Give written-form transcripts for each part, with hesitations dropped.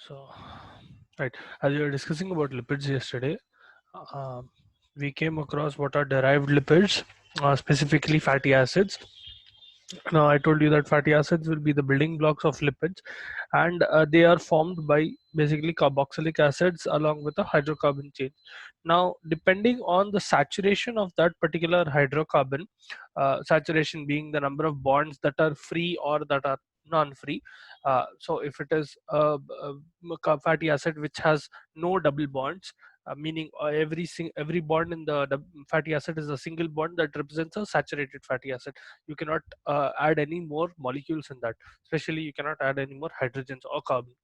So, right, as we were discussing about lipids yesterday, uh, we came across what are derived lipids, specifically fatty acids. Now, I told you that fatty acids will be the building blocks of lipids, and they are formed by basically carboxylic acids along with a hydrocarbon chain. Now, depending on the saturation of that particular hydrocarbon, saturation being the number of bonds that are free or that are non-free. So, if it is a fatty acid which has no double bonds, meaning every bond in the fatty acid is a single bond, that represents a saturated fatty acid. You cannot add any more molecules in that, especially you cannot add any more hydrogens or carbon.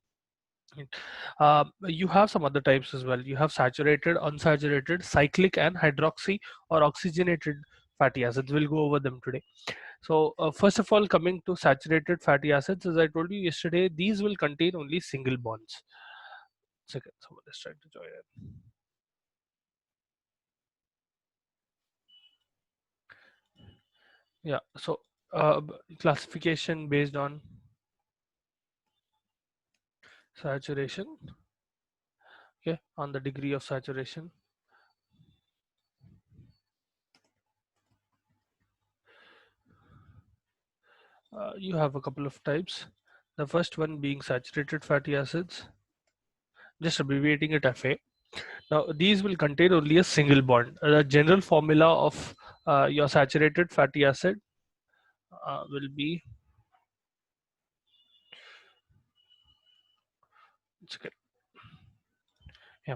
You have some other types as well. You have saturated, unsaturated, cyclic, and hydroxy or oxygenated fatty acids. We'll go over them today. So first of all, coming to saturated fatty acids, as I told you yesterday, these will contain only single bonds. Second, someone is trying to join in. Yeah, so classification based on saturation, okay, on the degree of saturation. You have a couple of types. The first one being saturated fatty acids, just abbreviating it FA. Now, these will contain only a single bond. The general formula of your saturated fatty acid will be, okay, yeah,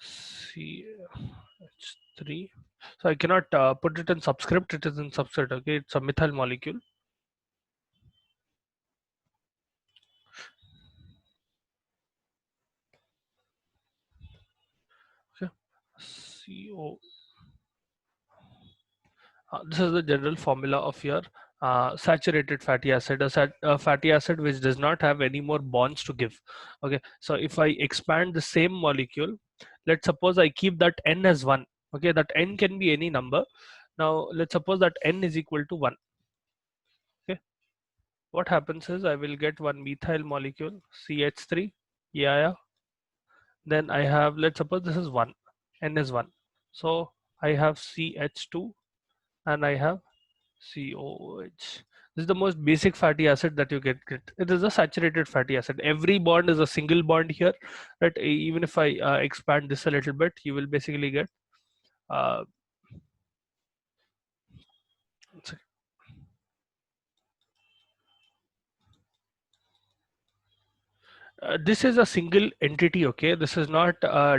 CH3. So I cannot put it in subscript, it is in subset, okay, it's a methyl molecule. Okay, CO. This is the general formula of your saturated fatty acid, a fatty acid which does not have any more bonds to give. Okay, so if I expand the same molecule, let's suppose I keep that n as 1. Okay, that n can be any number. Now let's suppose that n is equal to 1. Okay, what happens is I will get one methyl molecule, CH3. Yeah. Then I have, let's suppose this is 1, n is 1. So I have CH2 and I have COOH. This is the most basic fatty acid that you get. It is a saturated fatty acid. Every bond is a single bond here. Right? Even if I expand this a little bit, you will basically get. Uh, this is a single entity, okay? This is not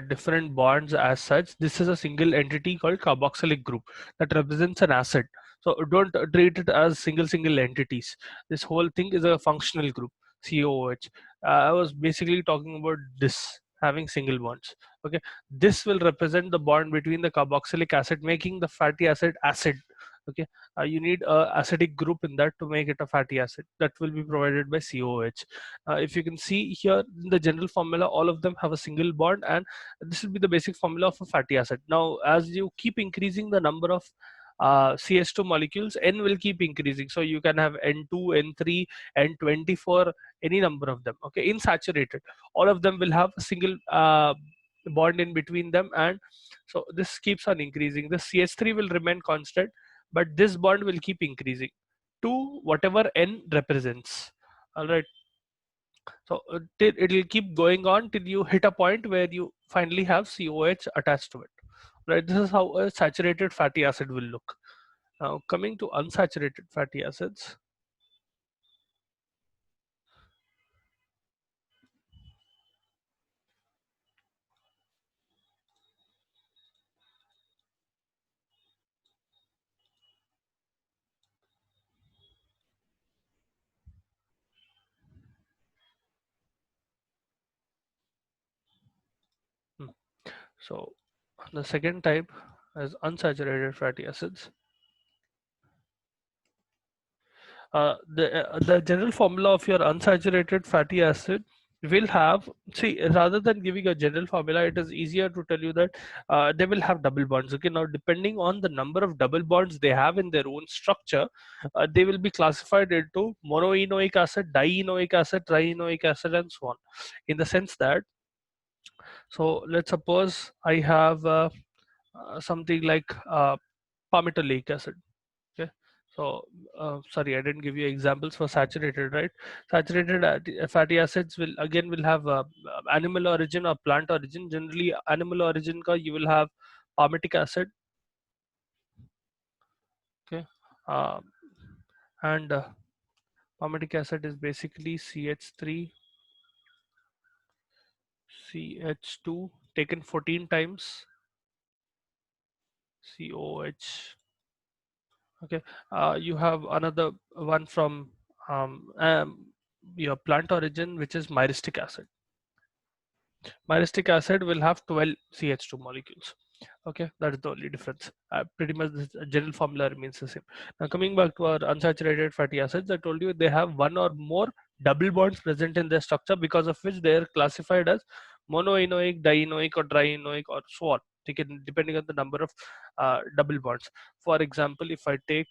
different bonds as such. This is a single entity called carboxylic group that represents an acid. So don't treat it as single entities. This whole thing is a functional group, COOH. I was basically talking about this having single bonds. Okay, this will represent the bond between the carboxylic acid, making the fatty acid acid. Okay, you need a acidic group in that to make it a fatty acid. That will be provided by COOH. If you can see here in the general formula, all of them have a single bond, and this will be the basic formula of a fatty acid. Now, as you keep increasing the number of CH2 molecules, N will keep increasing. So you can have N2, N3, N24, any number of them. Okay, in saturated, all of them will have a single bond in between them, and so this keeps on increasing. The CH3 will remain constant, but this bond will keep increasing to whatever N represents. All right, so it will keep going on till you hit a point where you finally have COH attached to it. Right. This is how a saturated fatty acid will look. Now coming to unsaturated fatty acids. Hmm. So the second type is unsaturated fatty acids. The general formula of your unsaturated fatty acid will have, see, rather than giving a general formula, it is easier to tell you that they will have double bonds. Okay, now depending on the number of double bonds they have in their own structure, they will be classified into monoenoic acid, dienoic acid, trienoic acid, and so on. In the sense that, so let's suppose I have something like palmitoleic acid. Okay, so sorry, I didn't give you examples for saturated, right? Saturated fatty acids will have animal origin or plant origin. Generally animal origin ka you will have palmitic acid. Okay, uh, and palmitic acid is basically CH3 CH2 taken 14 times COH. Okay, you have another one from your plant origin, which is myristic acid. Myristic acid will have 12 CH2 molecules. Okay, that is the only difference. Pretty much the general formula remains the same. Now coming back to our unsaturated fatty acids, I told you they have one or more double bonds present in their structure, because of which they are classified as monoenoic, dienoic, or trienoic, or so on. Taken depending on the number of double bonds. For example, if I take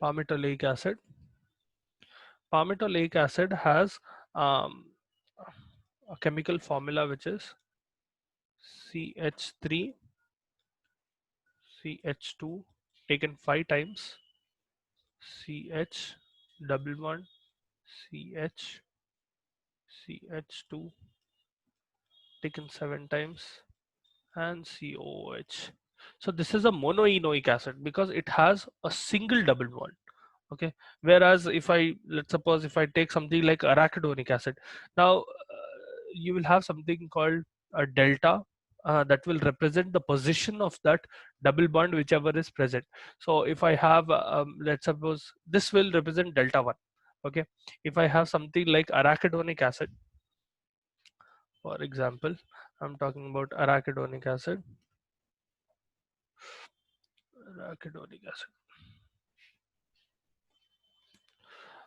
palmitoleic acid, palmitoleic acid has a chemical formula which is CH3 CH2 taken 5 times, CH double bond CH CH2 taken 7 times, and COH. So this is a monoenoic acid because it has a single double bond. Okay, whereas if I, let's suppose if I take something like arachidonic acid, now you will have something called a delta that will represent the position of that double bond whichever is present. So if I have let's suppose this will represent delta 1. Okay, if I have something like arachidonic acid, for example, I'm talking about arachidonic acid.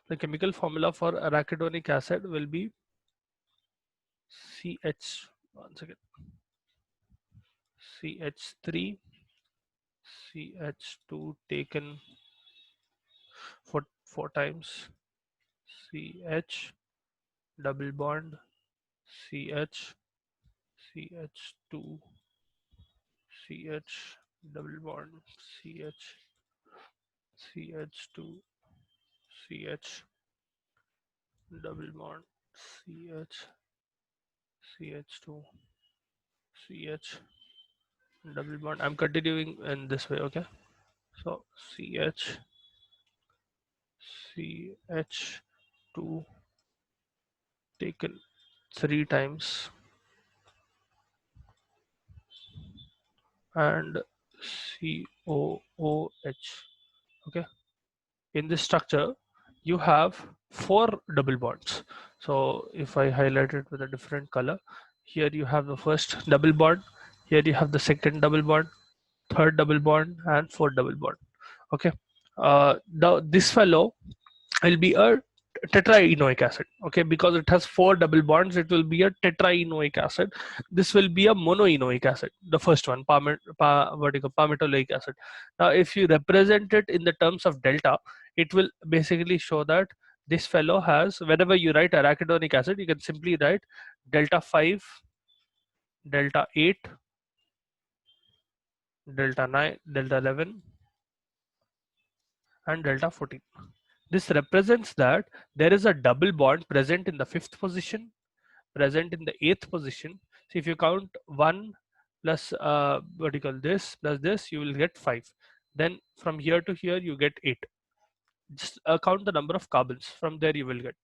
The chemical formula for arachidonic acid will be CH, one second, CH3 CH2 taken 4 times, CH double bond CH CH2 CH double bond CH CH2 CH double bond CH CH2 CH double bond. I'm continuing in this way. Okay, so CH CH2 taken 3 times and COOH. Okay, in this structure you have 4 double bonds. So if I highlight it with a different color, here you have the first double bond, here you have the second double bond, third double bond, and fourth double bond. Okay, this fellow will be a tetraenoic acid. Okay, because it has 4 double bonds, it will be a tetraenoic acid. This will be a monoenoic acid, the first one, palmitoleic acid. Now if you represent it in the terms of delta, it will basically show that this fellow has, whenever you write arachidonic acid, you can simply write delta 5, delta 8, delta 9, delta 11, and delta 14. This represents that there is a double bond present in the 5th position, present in the 8th position. So if you count 1 plus what do you call this plus this, you will get 5. Then from here to here you get 8. Just count the number of carbons, from there you will get.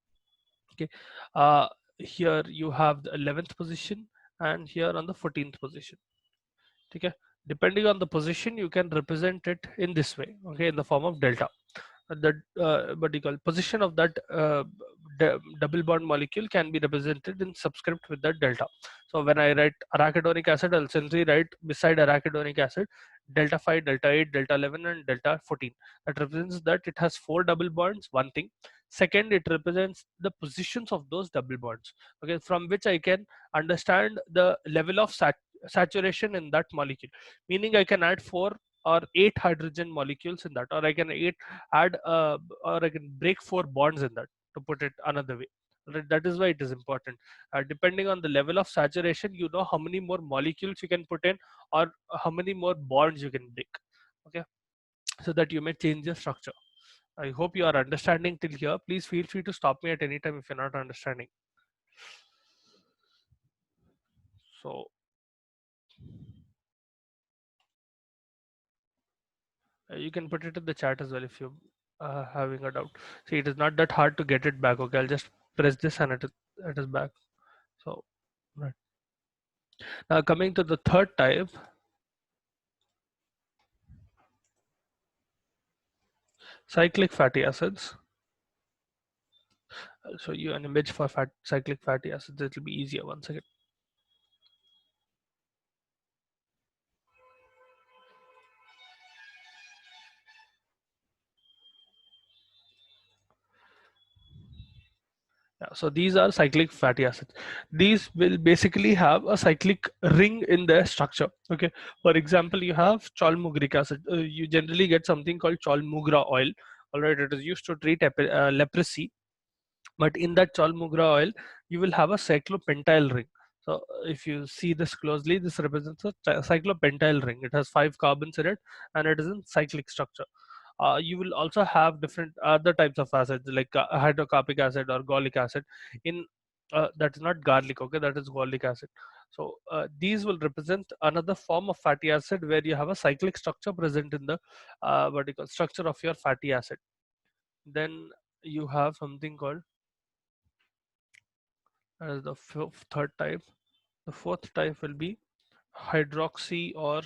Okay, uh, here you have the 11th position, and here on the 14th position. Okay, depending on the position you can represent it in this way. Okay, in the form of delta. the what do you call position of that double bond molecule can be represented in subscript with that delta. So when I write arachidonic acid, I'll simply write beside arachidonic acid delta 5, delta 8, delta 11, and delta 14. That represents that it has 4 double bonds. One thing. Second, it represents the positions of those double bonds. Okay, from which I can understand the level of saturation in that molecule. Meaning, I can add 4 or 8 hydrogen molecules in that, or I can add or I can break 4 bonds in that, to put it another way. Right? That is why it is important. Depending on the level of saturation, you know how many more molecules you can put in, or how many more bonds you can break. Okay, so that you may change the structure. I hope you are understanding till here. Please feel free to stop me at any time if you're not understanding. So you can put it in the chat as well if you're having a doubt. See, it is not that hard to get it back. Okay, I'll just press this and it is back. So, right. Now coming to the third type, cyclic fatty acids. I'll show you an image for cyclic fatty acids. It will be easier. One second. Yeah, so these are cyclic fatty acids. These will basically have a cyclic ring in their structure. Okay. For example, you have cholmugric acid. You generally get something called cholmugra oil. All right. It is used to treat leprosy. But in that cholmugra oil, you will have a cyclopentyl ring. So if you see this closely, this represents a cyclopentyl ring. It has 5 carbons in it, and it is in cyclic structure. You will also have different other types of acids like hydrocarbonic acid or gallic acid. In that is not garlic, okay, that is gallic acid. So these will represent another form of fatty acid where you have a cyclic structure present in the vertical structure of your fatty acid. Then you have something called as the third type. The fourth type will be hydroxy or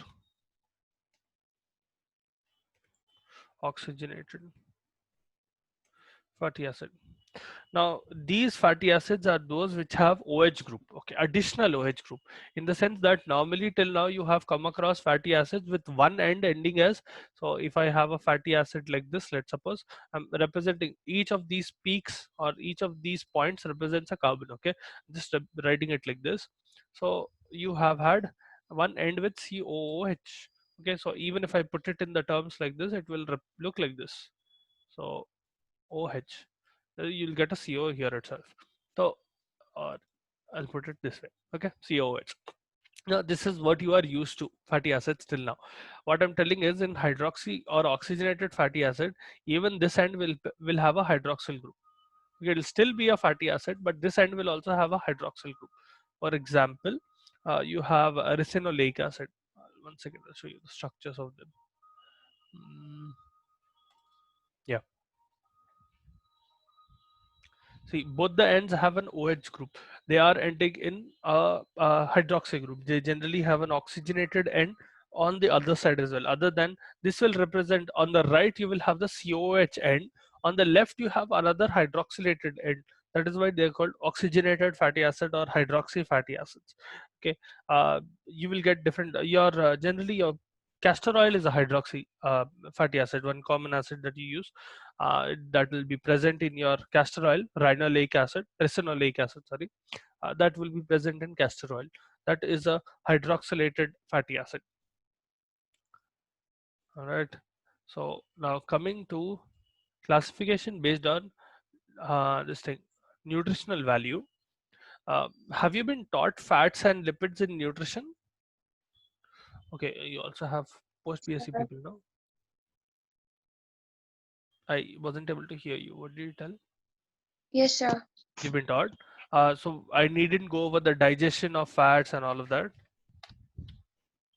oxygenated fatty acid. Now, these fatty acids are those which have OH group, okay, additional OH group, in the sense that normally till now you have come across fatty acids with one end ending as, so if I have a fatty acid like this, let's suppose I'm representing each of these peaks or each of these points represents a carbon, okay, just writing it like this. So you have had one end with COOH, okay, so even if I put it in the terms like this, it will look like this. So OH, you'll get a CO here itself. So, or I'll put it this way. Okay, COH. Now, this is what you are used to fatty acids till now. What I'm telling is in hydroxy or oxygenated fatty acid, even this end will have a hydroxyl group. Okay, it'll still be a fatty acid, but this end will also have a hydroxyl group. For example, you have a ricinoleic acid. One second, I'll show you the structures of them. Yeah. See, both the ends have an OH group. They are ending in a hydroxy group. They generally have an oxygenated end on the other side as well. Other than this will represent on the right, you will have the COH end. On the left, you have another hydroxylated end. That is why they're called oxygenated fatty acid or hydroxy fatty acids. Okay, you will get different. Your generally your castor oil is a hydroxy fatty acid, one common acid that you use that will be present in your castor oil, ricinoleic acid, sorry, that will be present in castor oil. That is a hydroxylated fatty acid. All right. So now coming to classification based on this thing, nutritional value. Have you been taught fats and lipids in nutrition? Okay, you also have post BSc people now. I wasn't able to hear you. What did you tell? Yes, sir. You've been taught. So I needn't go over the digestion of fats and all of that.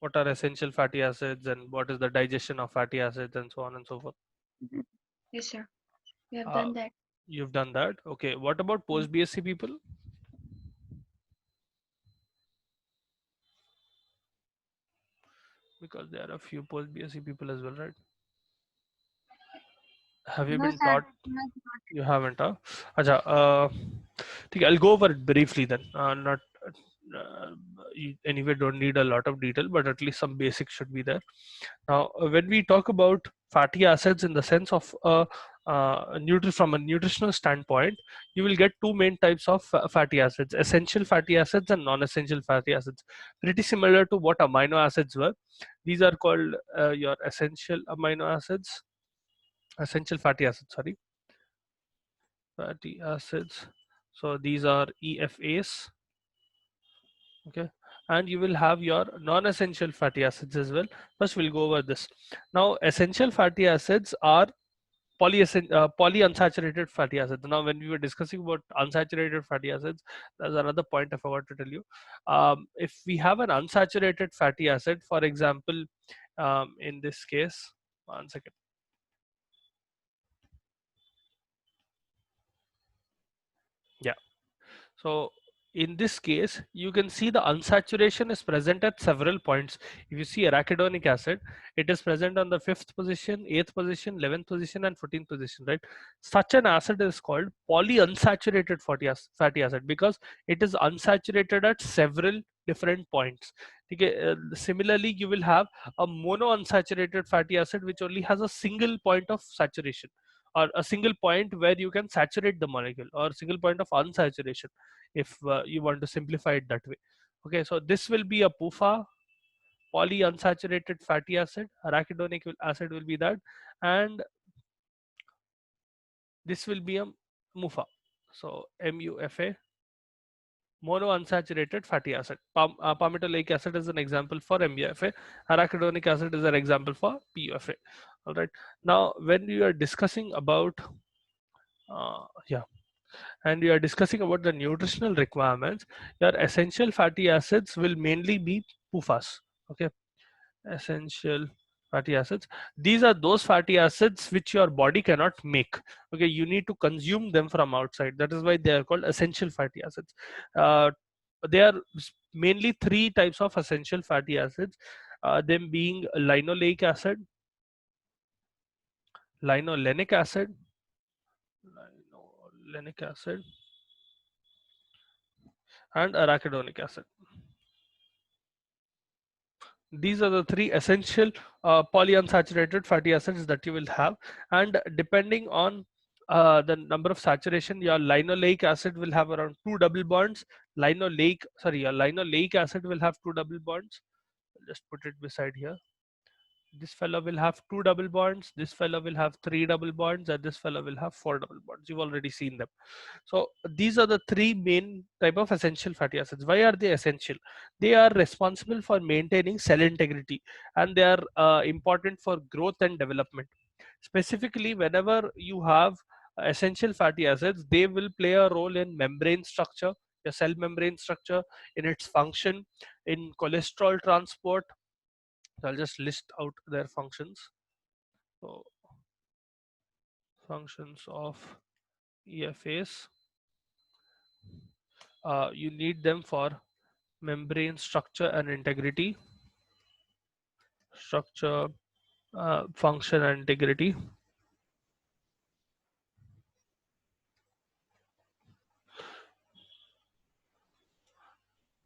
What are essential fatty acids and what is the digestion of fatty acids and so on and so forth. Mhm. Yes, sir. We have Uh, done that. you've done that. Okay. What about Mm. post BSc people? Because there are a few post BSc people as well, right? Have you No, been sir. taught? Not. You haven't, huh? Acha, ठीक है, I'll go over it briefly then. Not you anyway don't need a lot of detail, but at least some basics should be there. Now, when we talk about fatty acids in the sense of from a nutritional standpoint, you will get two main types of fatty acids: essential fatty acids and non-essential fatty acids. Pretty similar to what amino acids were. These are called your essential amino acids, essential fatty acids. Sorry, fatty acids. So these are EFAs. Okay, and you will have your non-essential fatty acids as well. First, we'll go over this. Now, essential fatty acids are polyunsaturated fatty acids. Now, when we were discussing about unsaturated fatty acids, there's another point I forgot to tell you. If we have an unsaturated fatty acid, for example, in this case, one second. Yeah. So in this case, you can see the unsaturation is present at several points. If you see arachidonic acid, it is present on the 5th position, 8th position, 11th position, and 14th position, right? Such an acid is called polyunsaturated fatty acid because it is unsaturated at several different points. Okay, similarly, you will have a monounsaturated fatty acid which only has a single point of saturation, or a single point where you can saturate the molecule, or single point of unsaturation, if you want to simplify it that way. Okay, so this will be a PUFA, polyunsaturated fatty acid. Arachidonic acid will be that, and this will be a MUFA. So MUFA, monounsaturated fatty acid. Palmitoleic acid is an example for MUFA. Arachidonic acid is an example for PUFA. All right. Now, when we are discussing about yeah, and we are discussing about the nutritional requirements, your essential fatty acids will mainly be PUFAs. Okay, essential fatty acids. These are those fatty acids which your body cannot make. Okay, you need to consume them from outside. That is why they are called essential fatty acids. Uh, they are mainly three types of essential fatty acids. Them being linoleic acid, linolenic acid, linolenic acid, and arachidonic acid. These are the three essential polyunsaturated fatty acids that you will have, and depending on the number of saturation, your linoleic acid will have around two double bonds. Your linoleic acid will have two double bonds. I'll just put it beside here. This fellow will have two double bonds, this fellow will have three double bonds, and this fellow will have four double bonds. You've already seen them. So these are the three main type of essential fatty acids. Why are they essential? They are responsible for maintaining cell integrity, and they are important for growth and development. Specifically, whenever you have essential fatty acids, they will play a role in membrane structure, your cell membrane structure, in its function, in cholesterol transport. So I'll just list out their functions. So functions of EFAs, you need them for membrane structure and integrity, structure, function and integrity.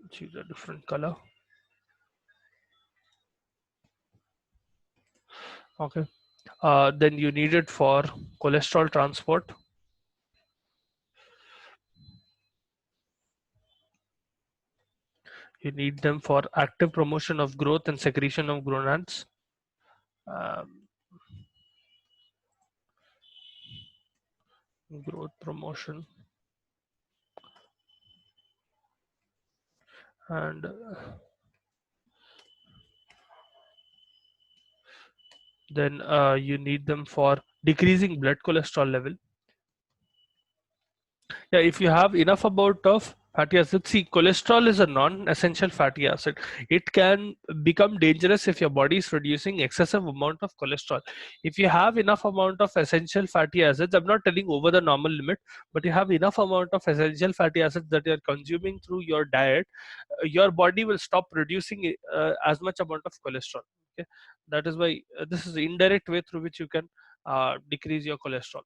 Choose a different color. Okay. Then you need it for cholesterol transport. You need them for active promotion of growth and secretion of gonads. Um, Growth promotion, and then you need them for decreasing blood cholesterol level. Yeah, if you have enough amount of fatty acid, see, cholesterol is a non-essential fatty acid. It can become dangerous if your body is producing excessive amount of cholesterol. If you have enough amount of essential fatty acids, I'm not telling over the normal limit, but you have enough amount of essential fatty acids that you're consuming through your diet, your body will stop producing as much amount of cholesterol. Okay, that is why this is the indirect way through which you can decrease your cholesterol,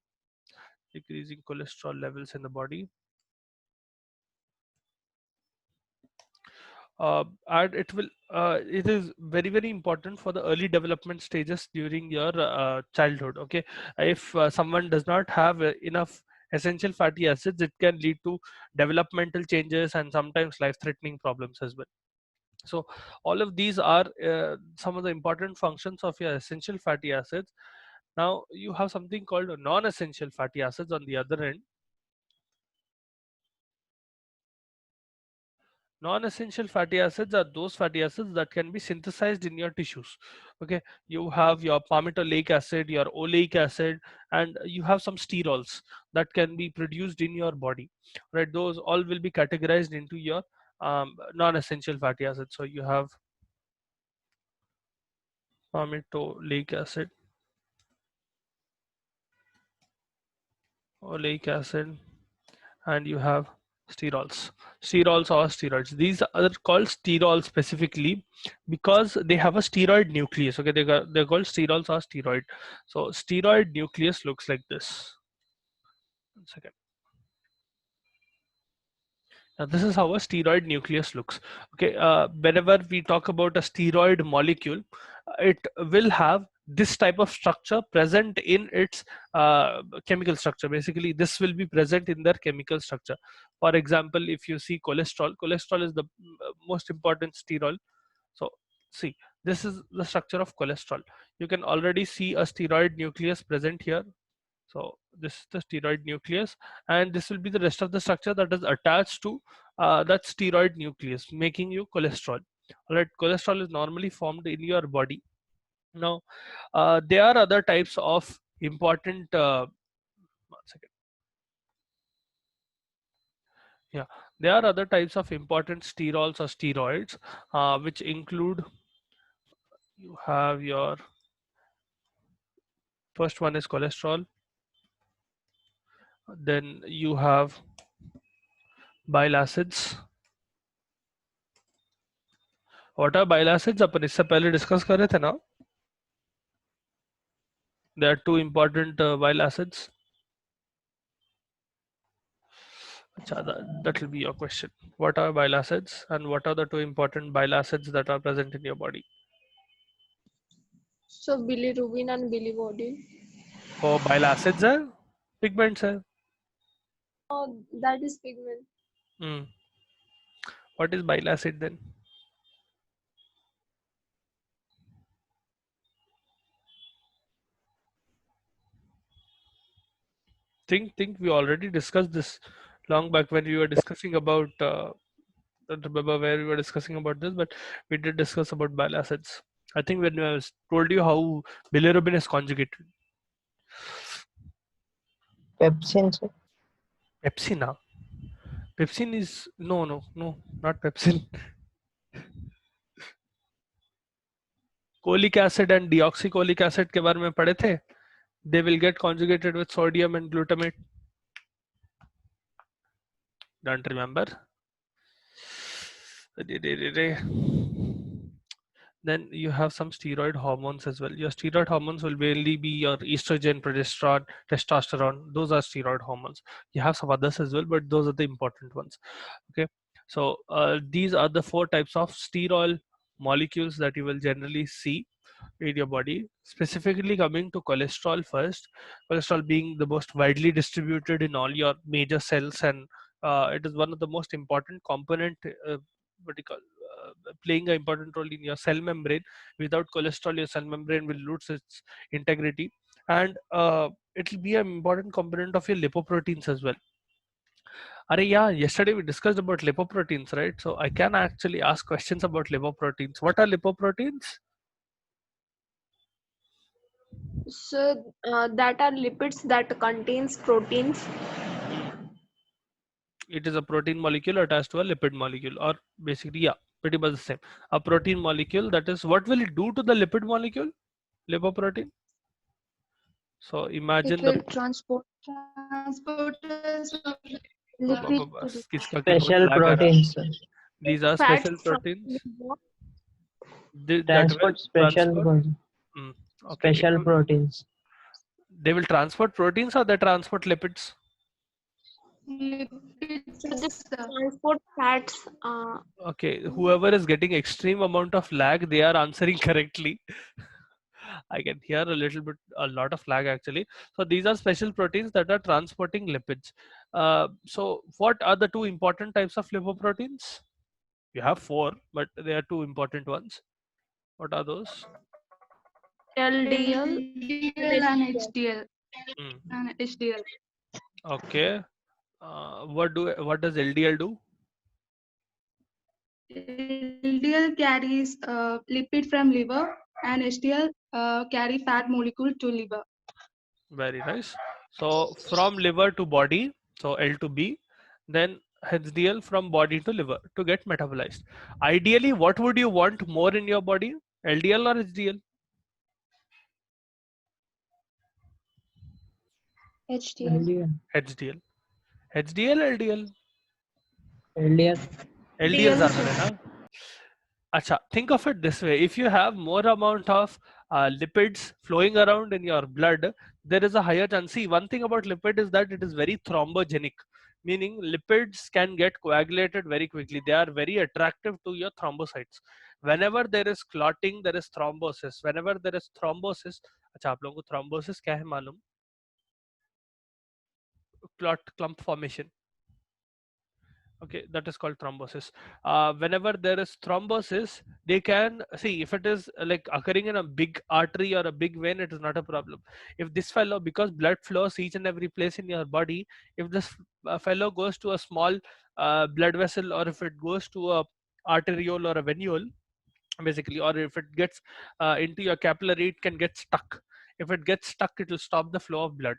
decreasing cholesterol levels in the body. And it is very important for the early development stages during your childhood. Okay, if someone does not have enough essential fatty acids, it can lead to developmental changes and sometimes life threatening problems as well. So all of these are some of the important functions of your essential fatty acids. Now you have something called non-essential fatty acids on the other end. Non-essential fatty acids are those fatty acids that can be synthesized in your tissues. Okay, you have your palmitoleic acid, your oleic acid, and you have some sterols that can be produced in your body. Right, those all will be categorized into your non-essential fatty acids. So you have palmitoleic acid, oleic acid, and you have sterols or steroids. These are called sterols specifically because they have a steroid nucleus. Okay, they're called sterols or steroid. So steroid nucleus looks like this. 1 second. Now this is how a steroid nucleus looks. Okay, whenever we talk about a steroid molecule, it will have this type of structure present in its chemical structure. Basically, this will be present in their chemical structure. For example, if you see cholesterol is the most important steroid. So see, this is the structure of cholesterol. You can already see a steroid nucleus present here. So this is the steroid nucleus, and this will be the rest of the structure that is attached to that steroid nucleus, making you cholesterol. All right, cholesterol is normally formed in your body. Now, there are other types of important. 1 second. Yeah, there are other types of important sterols or steroids, which include, you have your first one is cholesterol, then you have bile acids. What are bile acids? अपन इससे पहले discuss कर रहे थे ना. There are two important bile acids. That will be your question. What are bile acids and what are the two important bile acids that are present in your body? So bilirubin and biliverdin. Oh, bile acids are pigments. Oh, that is pigment. Hmm. What is bile acid then? Think. We already discussed this long back when we were discussing about. Don't remember where we were discussing about this, but we did discuss about bile acids. I think when I told you how bilirubin is conjugated. Pepsin, sir. Pepsin, huh? Pepsin is no, not pepsin. Cholic acid and deoxycholic acid के बारे में पढ़े थे. They will get conjugated with sodium and glutamate. Don't remember. Then you have some steroid hormones as well. Your steroid hormones will mainly be your estrogen, progesterone, testosterone. Those are steroid hormones. You have some others as well, but those are the important ones. Okay, so these are the 4 types of steroid molecules that you will generally see in your body. Specifically coming to cholesterol first, cholesterol being the most widely distributed in all your major cells, and it is one of the most important component, what do you call, playing an important role in your cell membrane. Without cholesterol, your cell membrane will lose its integrity, and it will be an important component of your lipoproteins as well. Yeah, yesterday we discussed about lipoproteins, right? So I can actually ask questions about lipoproteins. What are lipoproteins? So that are lipids that contains proteins. It is a protein molecule attached to a lipid molecule, or basically, yeah, pretty much the same. A protein molecule, that is, what will it do to the lipid molecule? Lipoprotein. So It imagine the will transporters of lipid to the किसका क्या बहुत Special lag आ रहा है? proteins, sir. These are special fats from proteins that will Transport special transport. proteins. Okay, Special proteins. They will transport proteins or they transport lipids? So Lipids, they sir. transport fats. Okay, whoever is getting extreme amount of lag, they are answering correctly. I can hear a lot of lag actually. So these are special proteins that are transporting lipids. So what are the two important types of lipoproteins? You have four, but there are two important ones. What are those? LDL and LDL and HDL. HDL. Mm. And HDL. Okay. What does LDL do? LDL carries lipid from liver, and HDL carry fat molecule to liver. Very nice. So from liver to body, so L to B, then HDL from body to liver to get metabolized. Ideally, what would you want more in your body? LDL or HDL? HDL. LDL. HDL. HDL, LDL. LDL. LDL ज़्यादा है ना? Acha, think of it this way. If you have more amount of lipids flowing around in your blood, there is a higher chance. See, one thing about lipid is that it is very thrombogenic, meaning lipids can get coagulated very quickly. They are very attractive to your thrombocytes. Whenever there is clotting, there is thrombosis. Whenever there is thrombosis, अच्छा आप लोगों को thrombosis क्या है मालूम? Clot clump formation. Okay, that is called thrombosis. Whenever there is thrombosis, they can see if it is like occurring in a big artery or a big vein, it is not a problem. If this fellow, because blood flows each and every place in your body, if this fellow goes to a small blood vessel, or if it goes to a arteriole or a venule, basically, or if it gets into your capillary, it can get stuck. If it gets stuck, it will stop the flow of blood.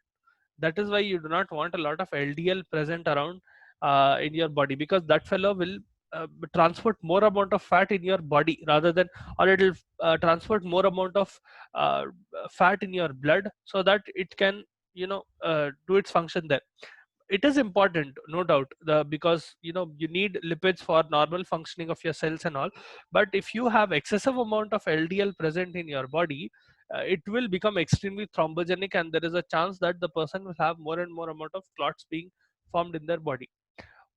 That is why you do not want a lot of LDL present around in your body, because that fellow will transport more amount of fat in your body rather than, or it will transport more amount of uh, fat in your blood so that it can, do its function there. It is important, no doubt, because you need lipids for normal functioning of your cells and all. But if you have excessive amount of LDL present in your body, it will become extremely thrombogenic, and there is a chance that the person will have more and more amount of clots being formed in their body.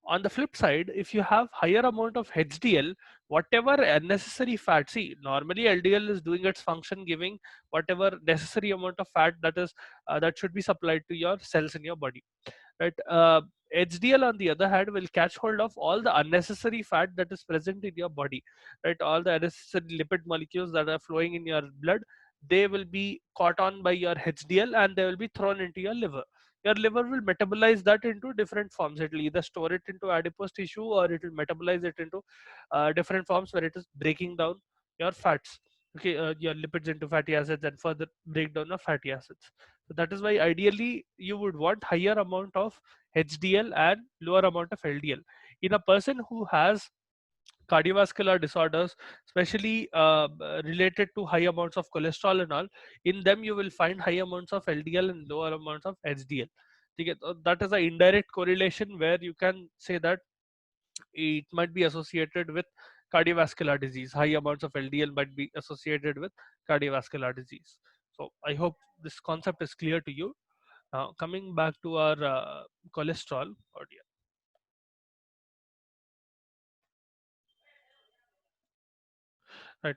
On the flip side, if you have higher amount of HDL, whatever unnecessary fat, see, normally LDL is doing its function, giving whatever necessary amount of fat that should be supplied to your cells in your body, right? HDL on the other hand will catch hold of all the unnecessary fat that is present in your body, right? All the unnecessary lipid molecules that are flowing in your blood, they will be caught on by your HDL and they will be thrown into your liver. Your liver will metabolize that into different forms. It will either store it into adipose tissue, or it will metabolize it into different forms where it is breaking down your fats, okay, your lipids into fatty acids and further breakdown of fatty acids. So that is why ideally you would want higher amount of HDL and lower amount of LDL. In a person who has cardiovascular disorders, especially related to high amounts of cholesterol and all, in them you will find high amounts of LDL and lower amounts of HDL. That is an indirect correlation where you can say that it might be associated with cardiovascular disease. High amounts of LDL might be associated with cardiovascular disease. So I hope this concept is clear to you. Now coming back to our cholesterol. Right.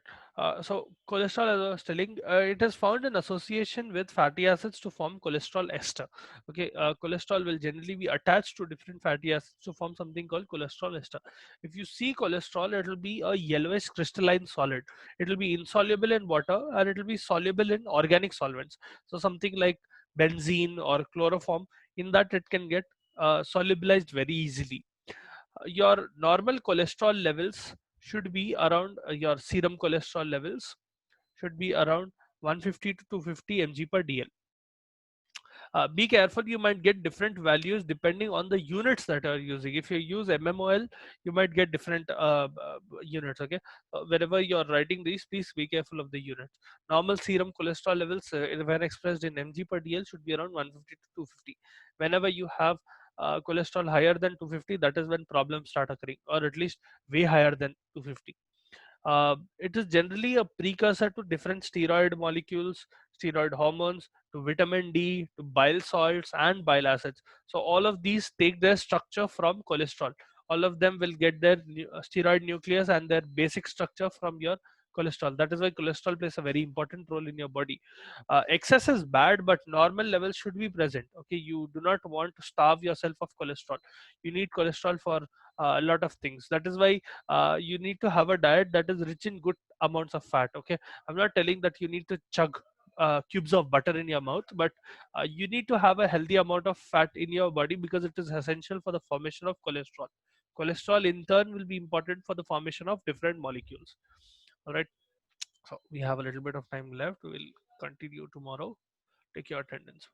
So cholesterol, as I was telling, it is found in association with fatty acids to form cholesterol ester. Okay, cholesterol will generally be attached to different fatty acids to form something called cholesterol ester. If you see cholesterol, it will be a yellowish crystalline solid. It will be insoluble in water and it will be soluble in organic solvents. So something like benzene or chloroform, in that it can get solubilized very easily. Your normal cholesterol levels should be around your serum cholesterol levels should be around 150 to 250 mg per dl. Be careful, you might get different values depending on the units that are using. If you use mmol, you might get different units. Okay, wherever you're writing these, please be careful of the units. Normal serum cholesterol levels when expressed in mg per dl should be around 150 to 250. Whenever you have cholesterol higher than 250, that is when problems start occurring, or at least way higher than 250. It is generally a precursor to different steroid molecules, steroid hormones, to vitamin D, to bile salts and bile acids. So all of these take their structure from cholesterol. All of them will get their steroid nucleus and their basic structure from your cholesterol. That is why cholesterol plays a very important role in your body. Excess is bad, but normal levels should be present. Okay, you do not want to starve yourself of cholesterol. You need cholesterol for a lot of things. That is why you need to have a diet that is rich in good amounts of fat. Okay, I'm not telling that you need to chug cubes of butter in your mouth, but you need to have a healthy amount of fat in your body because it is essential for the formation of cholesterol. Cholesterol in turn will be important for the formation of different molecules. All right, so we have a little bit of time left. We will continue tomorrow. Take your attendance.